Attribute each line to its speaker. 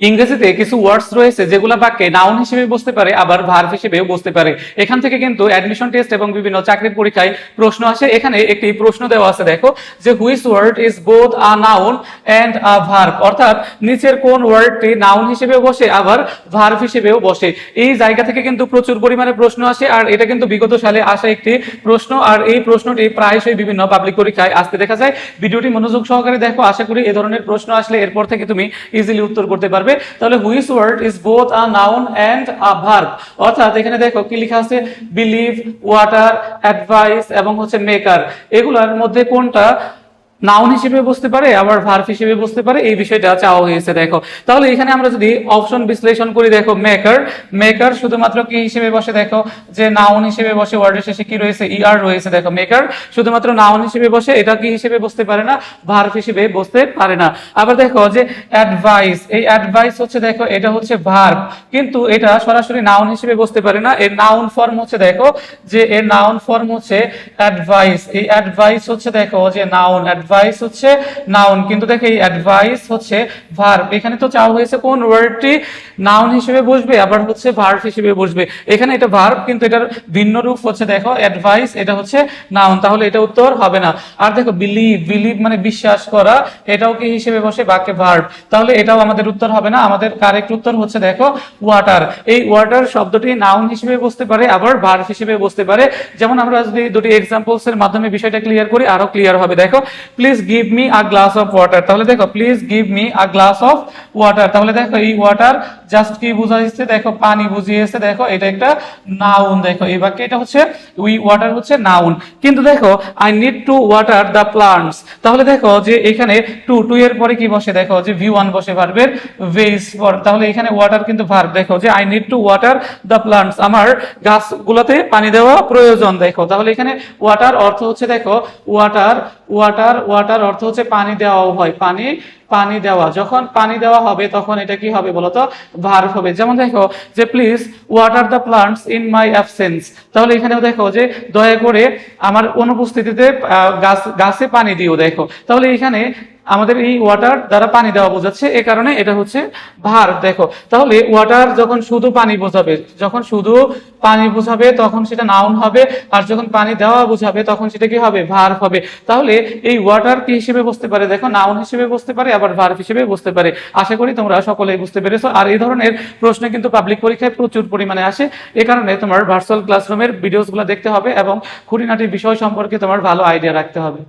Speaker 1: ইংরেজিতে কিছু ওয়ার্ডস রয়েছে যেগুলো বাক্যে নাউন হিসেবে বসতে পারে আবার ভার্ব হিসেবেও বসতে পারে। এখান থেকে কিন্তু অ্যাডমিশন টেস্ট এবং বিভিন্ন চাকরির পরীক্ষায় প্রশ্ন আসে। এখানে একটি প্রশ্ন দেওয়া আছে, দেখো যে which word is both a noun and a verb, অর্থাৎ নিচের কোন ওয়ার্ডটি নাউন হিসেবে বসে আবার ভার্ব হিসেবেও বসে। এই জায়গা থেকে কিন্তু প্রচুর পরিমাণে প্রশ্ন আসে, আর এটা কিন্তু বিগত সালে আসা একটি প্রশ্ন, আর এই প্রশ্নটি প্রায়শই বিভিন্ন পাবলিক পরীক্ষায় আসতে দেখা যায়। ভিডিওটি মনোযোগ সহকারে দেখো, আশা করি এই ধরনের প্রশ্ন আসলে এরপর থেকে তুমি ইজিলি উত্তর করতে পারবে। তাহলে which word is both a noun and a verb, অর্থাৎ এখানে দেখো কি লেখা আছে, বিলিভ, ওয়াটার, অ্যাডভাইস এবং হচ্ছে মেকার, এগুলোর মধ্যে কোনটা নাউন হিসেবে বসতে পারে আবার ভার্ব হিসেবে বসতে পারে, এই বিষয়টা চাওয়া হয়েছে। দেখো তাহলে এখানে আমরা যদি অপশন বিশ্লেষণ করি, দেখো মেকার, মেকার শুধুমাত্র কি হিসেবে বসে, দেখো যে নাউন হিসেবে বসে, ওয়ার্ডের শেষে কি রয়েছে, ইআর রয়েছে। দেখো মেকার শুধুমাত্র নাউন হিসেবে বসে, এটা কি হিসেবে বসতে পারে না, ভার্ব হিসেবে বসতে পারে না। আবার দেখো যে অ্যাডভাইস, এই অ্যাডভাইস হচ্ছে দেখো এটা হচ্ছে ভার্ব, কিন্তু এটা সরাসরি নাউন হিসেবে বসতে পারে না। এর নাউন ফর্ম হচ্ছে, দেখো যে এর নাউন ফর্ম হচ্ছে অ্যাডভাইস, এই অ্যাডভাইস হচ্ছে দেখো যে নাউন, অ্যাডভাইস হচ্ছে নাউন, কিন্তু দেখো এই অ্যাডভাইস হচ্ছে ভার্ব। এখানে তো চাওয়া হয়েছে কোন ওয়ার্ডটি নাউন হিসেবে বসবে আবার হচ্ছে ভার্ব হিসেবে বসবে, এখানে এটা ভার্ব, কিন্তু এটার ভিন্ন রূপ হচ্ছে দেখো অ্যাডভাইস, এটা হচ্ছে নাউন, তাহলে এটা উত্তর হবে না। আর দেখো বিলিভ, বিলিভ মানে বিশ্বাস করা, এটাও কি হিসেবে বসে, বাক্যে ভার্ব, তাহলে এটাও আমাদের উত্তর হবে না। আমাদের কারেক্ট উত্তর হচ্ছে দেখো ওয়াটার। এই ওয়াটার শব্দটি নাউন হিসেবে বসতে পারে আবার ভার্ব হিসেবে বসতে পারে। যেমন আমরা যদি দুটি এক্সাম্পলস এর মাধ্যমে বিষয়টা ক্লিয়ার করি, আরো ক্লিয়ার হবে। দেখো please give me a glass of water, তাহলে দেখো please give me a glass of water, তাহলে দেখো এই ওয়াটার জাস্ট কি বুঝাইছে, দেখো পানি বুঝিয়েছে, দেখো এটা একটা নাউন। দেখো এই বাক্যে এটা হচ্ছে উই ওয়াটার হচ্ছে নাউন, কিন্তু দেখো I need to water the plants, তাহলে দেখো যে এখানে টু, টু এর পরে কি বসে, দেখো যে ভি1 বসে ভার্বের বেস ফর, তাহলে এখানে ওয়াটার কিন্তু ভার্ব। দেখো যে I need to water the plants, আমার গাছগুলোতে পানি দেওয়া প্রয়োজন। দেখো তাহলে এখানে ওয়াটার অর্থ হচ্ছে দেখো ওয়াটার, ওয়াটার, ওয়াটার অর্থ হচ্ছে পানি দেওয়াও হয়, পানি, পানি দেওয়া, যখন পানি দেওয়া হবে তখন এটা কি হবে বলতো, ভার্ব হবে। যেমন দেখো যে please water the plants in my absence, তাহলে এখানেও দেখো যে দয়া করে আমার অনুপস্থিতিতে গাছে পানি দিও। দেখো তাহলে এখানে আমাদের এই ওয়াটার দ্বারা পানি দেওয়া বোঝাচ্ছে, এ কারণে এটা হচ্ছে ভার্ব। দেখো তাহলে ওয়াটার যখন শুধু পানি বোঝাবে, যখন শুধু পানি বোঝাবে তখন সেটা নাউন হবে, আর যখন পানি দেওয়া বোঝাবে তখন সেটা কি হবে, ভার্ব হবে। তাহলে এই ওয়াটার কি হিসেবে বসতে পারে, দেখো নাউন হিসেবে বসতে পারে আবার ভার্ব হিসেবে বসতে পারে। আশা করি তোমরা সকলেই বুঝতে পেরেছো। আর এই ধরনের প্রশ্ন কিন্তু পাবলিক পরীক্ষায় প্রচুর পরিমাণে আসে, এ কারণে তোমার ভার্চুয়াল ক্লাসরুমের ভিডিওসগুলো দেখতে হবে এবং খুঁটিনাটি বিষয় সম্পর্কে তোমার ভালো আইডিয়া রাখতে হবে।